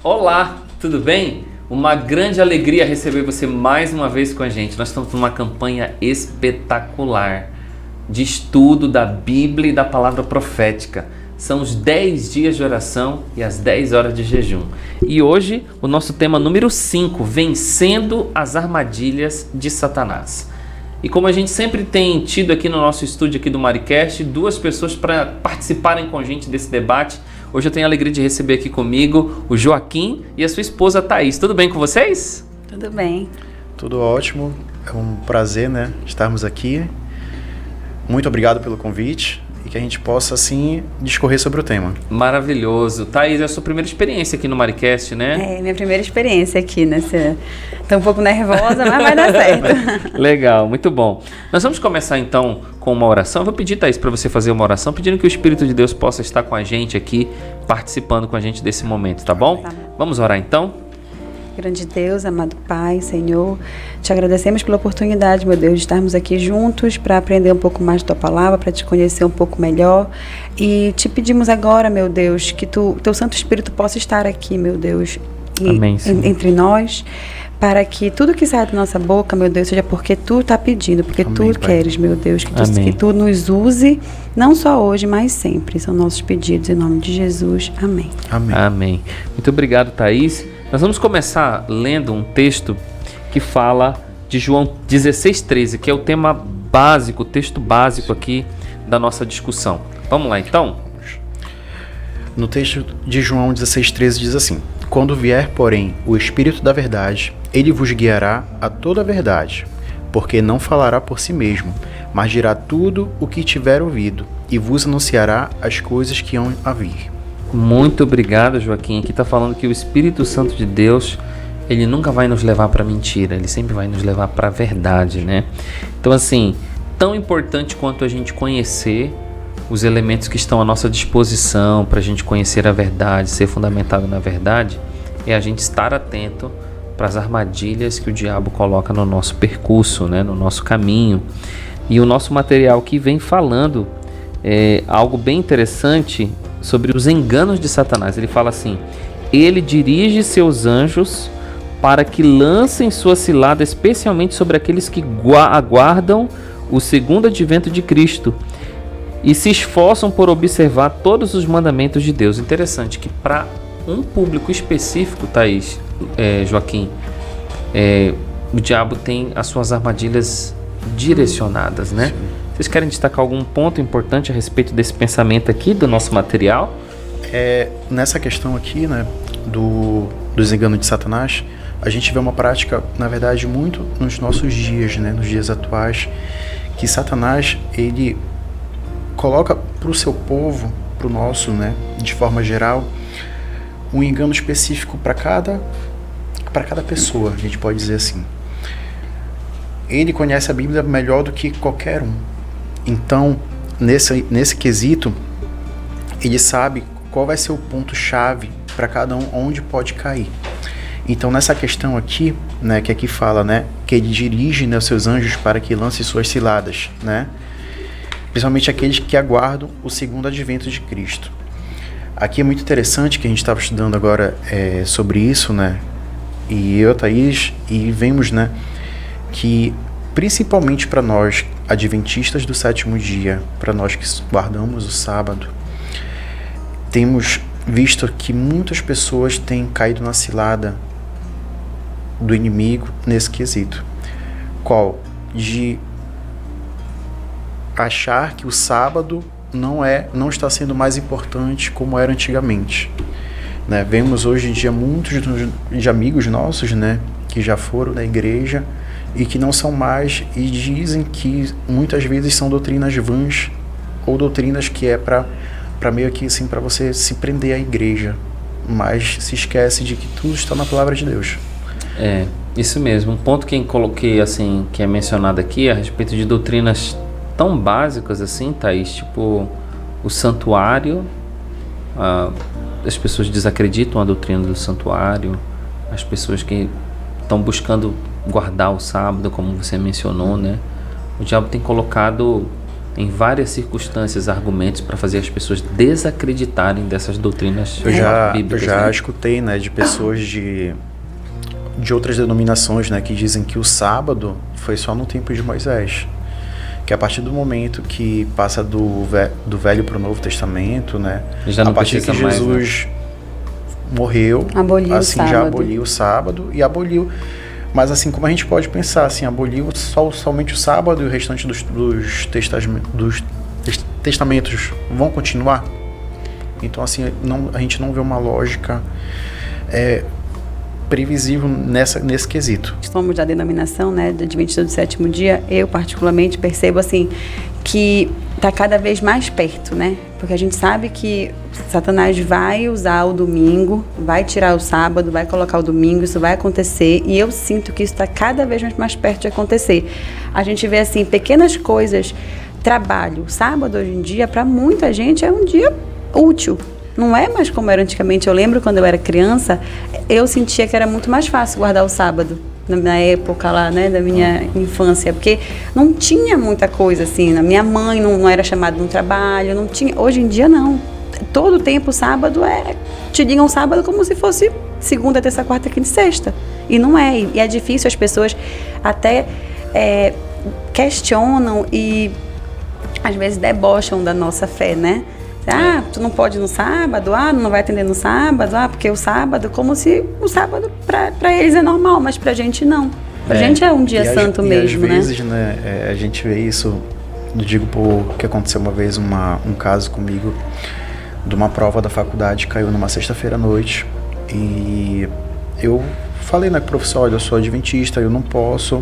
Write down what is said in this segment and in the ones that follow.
Olá, tudo bem? Uma grande alegria receber você mais uma vez com a gente. Nós estamos numa campanha espetacular de estudo da Bíblia e da palavra profética. São os 10 dias de oração e as 10 horas de jejum. E hoje o nosso tema número 5, vencendo as armadilhas de Satanás. E como a gente sempre tem tido aqui no nosso estúdio aqui do Maricast, duas pessoas para participarem com a gente desse debate. Hoje eu tenho a alegria de receber aqui comigo o Joaquim e a sua esposa Thaís. Tudo bem com vocês? Tudo bem. Tudo ótimo. É um prazer, estarmos aqui. Muito obrigado pelo convite e que a gente possa, assim, discorrer sobre o tema. Maravilhoso. Thaís, é a sua primeira experiência aqui no Maricast, né? É, minha primeira experiência aqui nessa... Tô um pouco nervosa, mas vai dar certo. Legal, muito bom. Nós vamos começar então com uma oração. Eu vou pedir, Thaís, para você fazer uma oração, pedindo que o Espírito de Deus possa estar com a gente aqui, participando com a gente desse momento, tá bom? Tá bom. Vamos orar então? Grande Deus, amado Pai, Senhor, te agradecemos pela oportunidade, meu Deus, de estarmos aqui juntos para aprender um pouco mais da Tua Palavra, para te conhecer um pouco melhor. E te pedimos agora, meu Deus, que Teu Santo Espírito possa estar aqui, meu Deus, Amém, entre nós, para que tudo que sai da nossa boca, meu Deus, seja porque Tu está pedindo, porque Amém, Tu Pai. queres, meu Deus, que Tu nos use, não só hoje, mas sempre. São nossos pedidos, em nome de Jesus. Amém. Amém. Amém. Muito obrigado, Thaís. Nós vamos começar lendo um texto que fala de João 16:13, que é o tema básico, o texto básico aqui da nossa discussão. Vamos lá, então? No texto de João 16:13 diz assim: Quando vier, porém, o Espírito da verdade, ele vos guiará a toda a verdade, porque não falará por si mesmo, mas dirá tudo o que tiver ouvido, e vos anunciará as coisas que hão a vir. Muito obrigado, Joaquim. Aqui está falando que o Espírito Santo de Deus, ele nunca vai nos levar para mentira, ele sempre vai nos levar para a verdade, né? Então, assim, tão importante quanto a gente conhecer os elementos que estão à nossa disposição para a gente conhecer a verdade, ser fundamentado na verdade, é a gente estar atento para as armadilhas que o diabo coloca no nosso percurso, né? No nosso caminho. E o nosso material que vem falando é algo bem interessante sobre os enganos de Satanás. Ele fala assim: ele dirige seus anjos para que lancem sua cilada especialmente sobre aqueles que aguardam o segundo advento de Cristo e se esforçam por observar todos os mandamentos de Deus. Interessante que para um público específico, Thaís, Joaquim, o diabo tem as suas armadilhas direcionadas, né? Sim. Vocês querem destacar algum ponto importante a respeito desse pensamento aqui do nosso material? Nessa questão aqui, dos enganos de Satanás, a gente vê uma prática, na verdade, muito nos nossos dias, nos dias atuais, que Satanás, ele coloca para o seu povo, para o nosso, de forma geral, um engano específico para cada pessoa, a gente pode dizer assim. Ele conhece a Bíblia melhor do que qualquer um. Então, nesse quesito, ele sabe qual vai ser o ponto-chave para cada um, onde pode cair. Então, nessa questão aqui, que aqui fala, que ele dirige os seus anjos para que lance suas ciladas, principalmente aqueles que aguardam o segundo advento de Cristo. Aqui é muito interessante que a gente estava estudando agora sobre isso, e eu, Thaís, e vemos, que principalmente para nós, adventistas do sétimo dia, para nós que guardamos o sábado, temos visto que muitas pessoas têm caído na cilada do inimigo nesse quesito. Qual? De achar que o sábado não está sendo mais importante como era antigamente. Vemos hoje em dia muitos de amigos nossos, que já foram da igreja e que não são mais, e dizem que muitas vezes são doutrinas vãs ou doutrinas que é para meio que assim, para você se prender à igreja, mas se esquece de que tudo está na palavra de Deus. Isso mesmo. Um ponto que coloquei assim, que é mencionado aqui a respeito de doutrinas tão básicas assim, Thaís, tipo o santuário. As pessoas desacreditam a doutrina do santuário, as pessoas que estão buscando guardar o sábado, como você mencionou, O diabo tem colocado em várias circunstâncias, argumentos para fazer as pessoas desacreditarem dessas doutrinas bíblicas. Eu já escutei, né, de pessoas de outras denominações, né, que dizem que o sábado foi só no tempo de Moisés. Que a partir do momento que passa do Velho para o Novo Testamento, né, já não a partir que Jesus morreu, aboliu assim, o sábado. já aboliu o sábado e aboliu. Mas assim, como a gente pode pensar, assim, aboliu somente o sábado e o restante dos testamentos vão continuar? Então, assim, a gente não vê uma lógica previsível nesse quesito. Somos da denominação, né, do Adventista do Sétimo Dia. Eu, particularmente, percebo, assim, que está cada vez mais perto, né? Porque a gente sabe que Satanás vai usar o domingo, vai tirar o sábado, vai colocar o domingo, isso vai acontecer, e eu sinto que isso está cada vez mais perto de acontecer. A gente vê, assim, pequenas coisas, trabalho. Sábado, hoje em dia, para muita gente, é um dia útil. Não é mais como era antigamente. Eu lembro quando eu era criança, eu sentia que era muito mais fácil guardar o sábado, na época lá, né, da minha infância, porque não tinha muita coisa assim. A minha mãe não era chamada no trabalho, não tinha. Hoje em dia, não. Todo tempo, sábado te ligam sábado como se fosse segunda, terça, quarta, quinta e sexta. E não é. E é difícil, as pessoas até questionam e às vezes debocham da nossa fé, né? Tu não pode ir no sábado, não vai atender no sábado, porque o sábado, como se o sábado para eles é normal, mas pra gente não. Pra gente é um dia santo mesmo, né? Às vezes, né, a gente vê isso, eu digo que aconteceu uma vez um caso comigo, de uma prova da faculdade, caiu numa sexta-feira à noite, e eu falei, né, professor, olha, eu sou adventista, eu não posso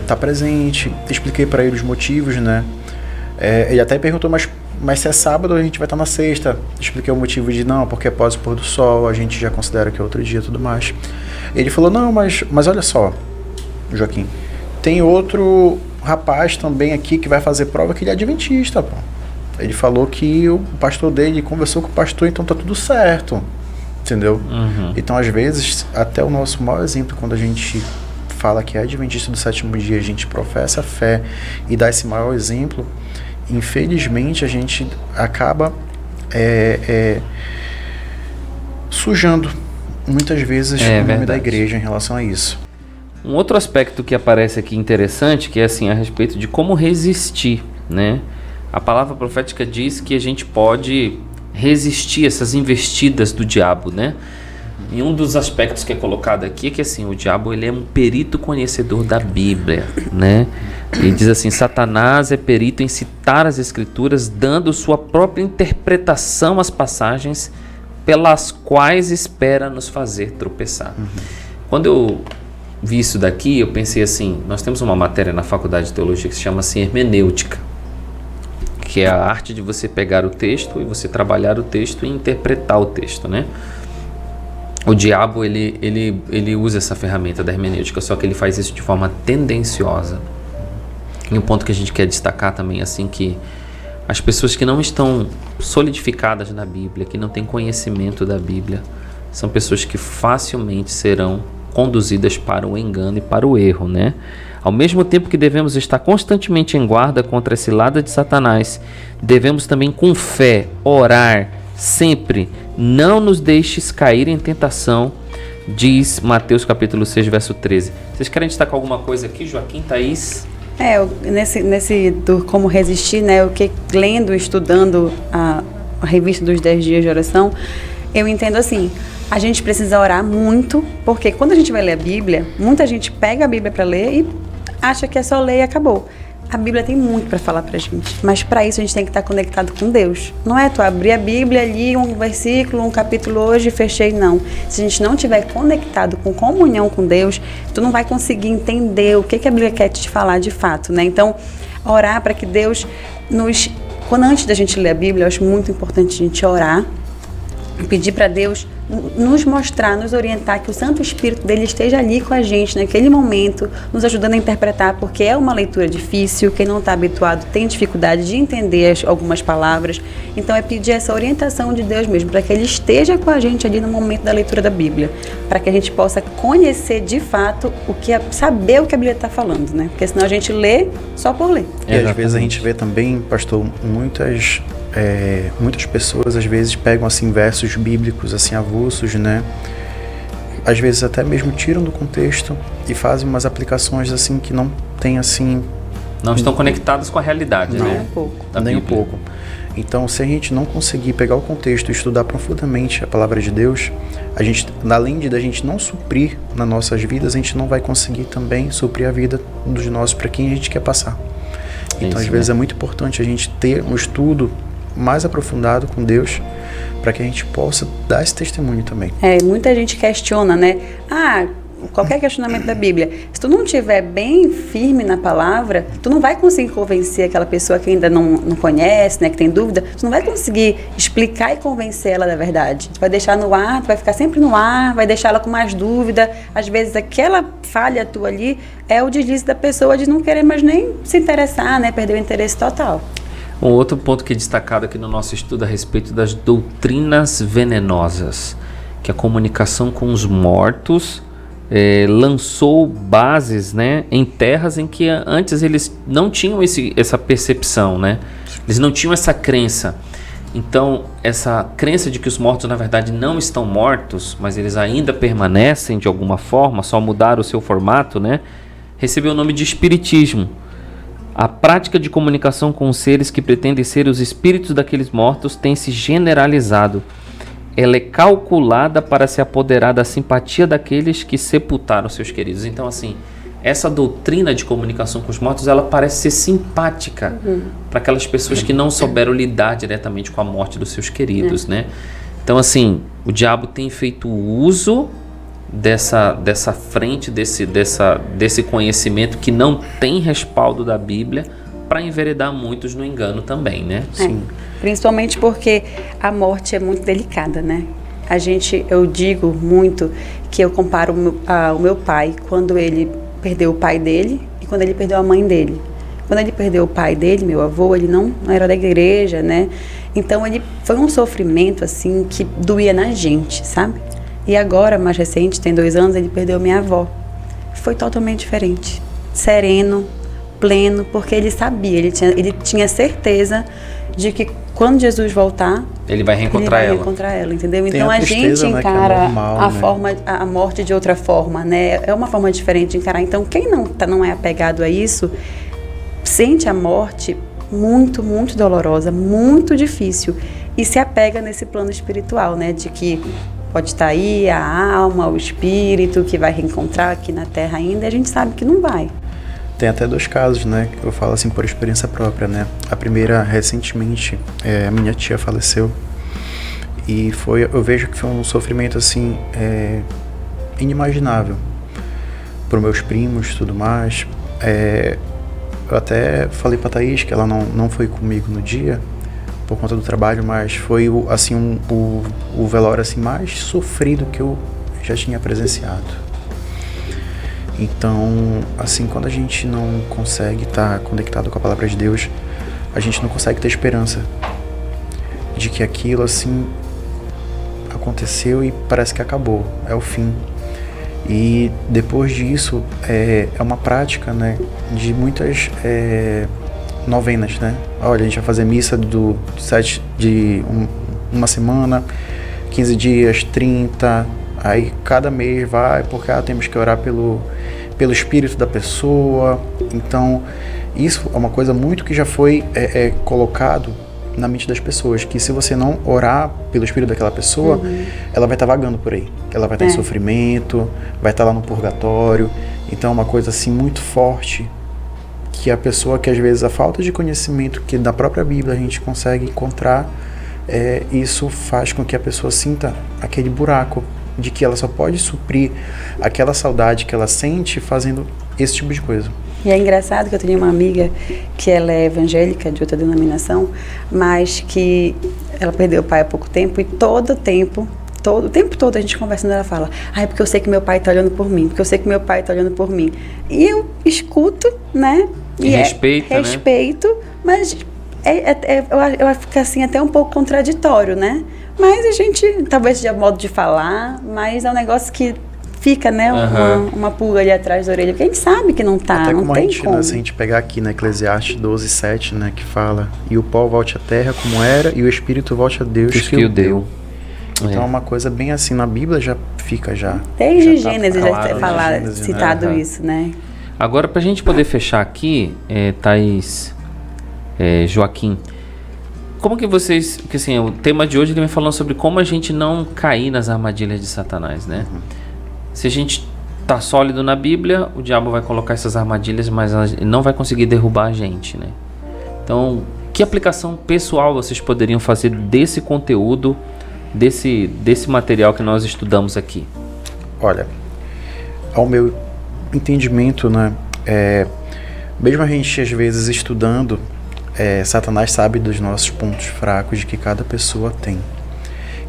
estar presente, expliquei para ele os motivos, né, ele até perguntou, mas se é sábado, a gente vai estar na sexta. Expliquei o motivo de não, porque após o pôr do sol, a gente já considera que é outro dia e tudo mais. Ele falou, não, mas olha só, Joaquim, tem outro rapaz também aqui que vai fazer prova que ele é adventista, pô. Ele falou que o pastor dele conversou com o pastor, então tá tudo certo, entendeu? Uhum. Então, às vezes, até o nosso maior exemplo, quando a gente fala que é adventista do sétimo dia, a gente professa a fé e dá esse maior exemplo, infelizmente a gente acaba sujando muitas vezes o nome da igreja em relação a isso. Um outro aspecto que aparece aqui interessante, que é assim, a respeito de como resistir, né? A palavra profética diz que a gente pode resistir essas investidas do diabo, né? E um dos aspectos que é colocado aqui é que assim, o diabo ele é um perito conhecedor da Bíblia, né? Ele diz assim, Satanás é perito em citar as escrituras, dando sua própria interpretação às passagens pelas quais espera nos fazer tropeçar. Uhum. Quando eu vi isso daqui, eu pensei assim, nós temos uma matéria na faculdade de teologia que se chama assim, hermenêutica, que é a arte de você pegar o texto e você trabalhar o texto e interpretar o texto, né? O diabo, ele usa essa ferramenta da hermenêutica, só que ele faz isso de forma tendenciosa. E um ponto que a gente quer destacar também, assim, que as pessoas que não estão solidificadas na Bíblia, que não têm conhecimento da Bíblia, são pessoas que facilmente serão conduzidas para o engano e para o erro, né? Ao mesmo tempo que devemos estar constantemente em guarda contra a cilada de Satanás, devemos também com fé orar sempre, não nos deixes cair em tentação, diz Mateus capítulo 6, verso 13. Vocês querem destacar alguma coisa aqui, Joaquim, Thaís? Nesse do como resistir, né, o que lendo, estudando a revista dos 10 dias de oração, eu entendo assim, a gente precisa orar muito, porque quando a gente vai ler a Bíblia, muita gente pega a Bíblia para ler e acha que é só ler e acabou. A Bíblia tem muito para falar pra gente, mas para isso a gente tem que estar conectado com Deus. Não é tu abrir a Bíblia ali, um versículo, um capítulo hoje e fechei, não. Se a gente não estiver conectado com comunhão com Deus, tu não vai conseguir entender o que a Bíblia quer te falar de fato, né? Então, orar para que Deus antes da gente ler a Bíblia, eu acho muito importante a gente orar, pedir para Deus nos mostrar, nos orientar, que o Santo Espírito dele esteja ali com a gente naquele momento, nos ajudando a interpretar, porque é uma leitura difícil, quem não está habituado tem dificuldade de entender algumas palavras, então é pedir essa orientação de Deus mesmo, para que ele esteja com a gente ali no momento da leitura da Bíblia, para que a gente possa conhecer de fato saber o que a Bíblia está falando, né? Porque senão a gente lê só por ler. E às vezes a gente vê também, pastor, muitas pessoas às vezes pegam assim versos bíblicos assim avulsos, né? Às vezes até mesmo tiram do contexto e fazem umas aplicações assim que não tem assim... Não estão conectadas com a realidade, não, né? Nem um pouco. Nem um pouco. Então, se a gente não conseguir pegar o contexto e estudar profundamente a palavra de Deus, a gente, além de a gente não suprir nas nossas vidas, a gente não vai conseguir também suprir a vida dos nossos para quem a gente quer passar. Então, às vezes é muito importante a gente ter um estudo mais aprofundado com Deus, para que a gente possa dar esse testemunho também. Muita gente questiona, né? Qualquer questionamento da Bíblia, se tu não estiver bem firme na palavra, tu não vai conseguir convencer aquela pessoa que ainda não conhece, né, que tem dúvida, tu não vai conseguir explicar e convencer ela da verdade. Tu vai deixar no ar, tu vai ficar sempre no ar, vai deixar ela com mais dúvida. Às vezes aquela falha tua ali é o deslize da pessoa de não querer mais nem se interessar, né, perder o interesse total. Um outro ponto que é destacado aqui no nosso estudo a respeito das doutrinas venenosas, que a comunicação com os mortos lançou bases, né, em terras em que antes eles não tinham essa percepção, né? Eles não tinham essa crença. Então, essa crença de que os mortos na verdade não estão mortos, mas eles ainda permanecem de alguma forma, só mudaram o seu formato, né? Recebeu o nome de espiritismo. A prática de comunicação com os seres que pretendem ser os espíritos daqueles mortos tem se generalizado. Ela é calculada para se apoderar da simpatia daqueles que sepultaram seus queridos. Então, assim, essa doutrina de comunicação com os mortos, ela parece ser simpática para aquelas pessoas que não souberam lidar diretamente com a morte dos seus queridos, né? Então, assim, o diabo tem feito uso dessa frente, desse conhecimento que não tem respaldo da Bíblia, para enveredar muitos no engano também, né? Sim. Principalmente porque a morte é muito delicada, né? Eu digo muito que eu comparo o meu pai quando ele perdeu o pai dele e quando ele perdeu a mãe dele. Quando ele perdeu o pai dele, meu avô, ele não era da igreja, né? Então foi um sofrimento assim que doía na gente, sabe? E agora, mais recente, tem 2 anos, ele perdeu minha avó. Foi totalmente diferente. Sereno, pleno, porque ele sabia, ele tinha certeza de que quando Jesus voltar, ele vai reencontrar ela, entendeu? Tem então a tristeza, gente encara, né, que é normal, a morte de outra forma, né? É uma forma diferente de encarar. Então quem não é apegado a isso, sente a morte muito, muito dolorosa, muito difícil, e se apega nesse plano espiritual, né? De que pode estar aí a alma, o espírito que vai reencontrar aqui na Terra ainda, e a gente sabe que não vai. Tem até 2 casos, né, que eu falo assim por experiência própria, né. A primeira, recentemente, a minha tia faleceu e eu vejo que foi um sofrimento assim inimaginável para os meus primos e tudo mais. Eu até falei para Thaís que ela não foi comigo no dia por conta do trabalho, mas foi o velório assim mais sofrido que eu já tinha presenciado. Então, assim, quando a gente não consegue estar conectado com a palavra de Deus, a gente não consegue ter esperança de que aquilo, assim, aconteceu e parece que acabou, é o fim. E depois disso, é uma prática, né, de muitas novenas, né? Olha, a gente vai fazer missa de uma semana, 15 dias, 30, aí cada mês vai, porque temos que orar pelo espírito da pessoa. Então, isso é uma coisa muito que já foi colocado na mente das pessoas, que se você não orar pelo espírito daquela pessoa, ela vai estar vagando por aí. Ela vai estar em sofrimento, vai estar lá no purgatório. Então, é uma coisa assim muito forte, que a pessoa, que às vezes a falta de conhecimento que da própria Bíblia a gente consegue encontrar, isso faz com que a pessoa sinta aquele buraco de que ela só pode suprir aquela saudade que ela sente fazendo esse tipo de coisa. E é engraçado que eu tenho uma amiga que ela é evangélica, de outra denominação, mas que ela perdeu o pai há pouco tempo, e todo o tempo todo a gente conversando, ela fala, é porque eu sei que meu pai está olhando por mim, porque eu sei que meu pai está olhando por mim. E eu escuto, né? E respeito, né? Mas eu fico assim até um pouco contraditório, né? Mas a gente, talvez seja modo de falar, mas é um negócio que fica, né, uma pulga ali atrás da orelha, porque a gente sabe que não tá, até não como tem a gente, como. Né, se a gente pegar aqui na Eclesiastes 12:7, né, que fala, e o pó volte à terra como era, e o espírito volte a Deus que o deu. Então é uma coisa bem assim, na Bíblia já fica já. Desde já Gênesis tá citado isso, né? Agora, pra gente poder fechar aqui, Thaís, Joaquim, como que vocês, porque assim, o tema de hoje ele vem falando sobre como a gente não cair nas armadilhas de Satanás, né? Se a gente tá sólido na Bíblia, o diabo vai colocar essas armadilhas, mas ele não vai conseguir derrubar a gente, né? Então, que aplicação pessoal vocês poderiam fazer desse conteúdo, desse material que nós estudamos aqui? Olha, ao meu entendimento, né, mesmo a gente às vezes estudando, Satanás sabe dos nossos pontos fracos de que cada pessoa tem.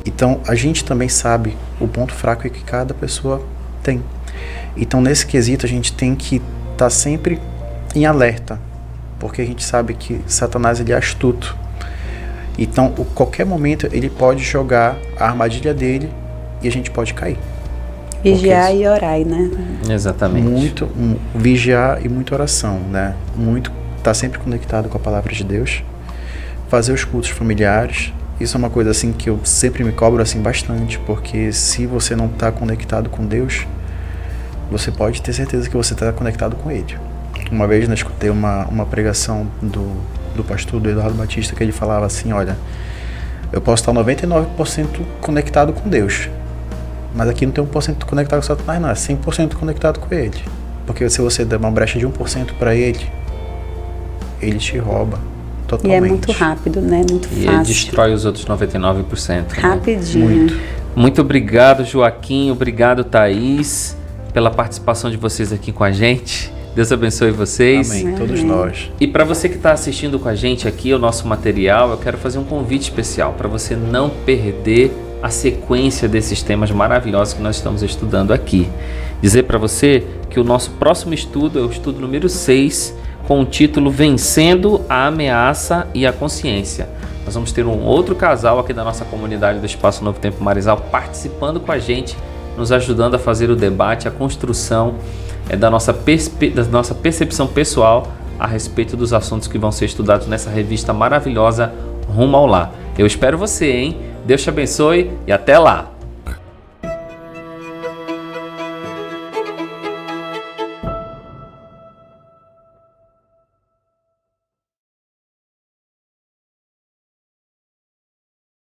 Então a gente também sabe o ponto fraco que cada pessoa tem. Então nesse quesito a gente tem que estar sempre em alerta, porque a gente sabe que Satanás ele é astuto. Então qualquer momento ele pode jogar a armadilha dele e a gente pode cair. Vigiar e orar, né? Exatamente. Vigiar e muita oração, né? Estar sempre conectado com a palavra de Deus, fazer os cultos familiares. Isso é uma coisa assim que eu sempre me cobro assim bastante, porque se você não está conectado com Deus, você pode ter certeza que você está conectado com Ele. Uma vez eu escutei uma pregação do pastor do Eduardo Batista, que ele falava assim, olha, eu posso estar 99% conectado com Deus, mas aqui não tem 1% conectado com Satanás, não, é 100% conectado com Ele. Porque se você der uma brecha de 1% para Ele te rouba totalmente. E é muito rápido, né? Muito fácil. E ele destrói os outros 99%. Rapidinho. Né? Muito obrigado, Joaquim. Obrigado, Thaís, pela participação de vocês aqui com a gente. Deus abençoe vocês. Amém. Todos nós. E para você que está assistindo com a gente aqui o nosso material, eu quero fazer um convite especial para você não perder a sequência desses temas maravilhosos que nós estamos estudando aqui. Dizer para você que o nosso próximo estudo é o estudo número 6, com o título Vencendo a Ameaça e a Consciência. Nós vamos ter um outro casal aqui da nossa comunidade do Espaço Novo Tempo Marizal participando com a gente, nos ajudando a fazer o debate, a construção da nossa percepção pessoal a respeito dos assuntos que vão ser estudados nessa revista maravilhosa Rumo ao Lar. Eu espero você, hein? Deus te abençoe e até lá!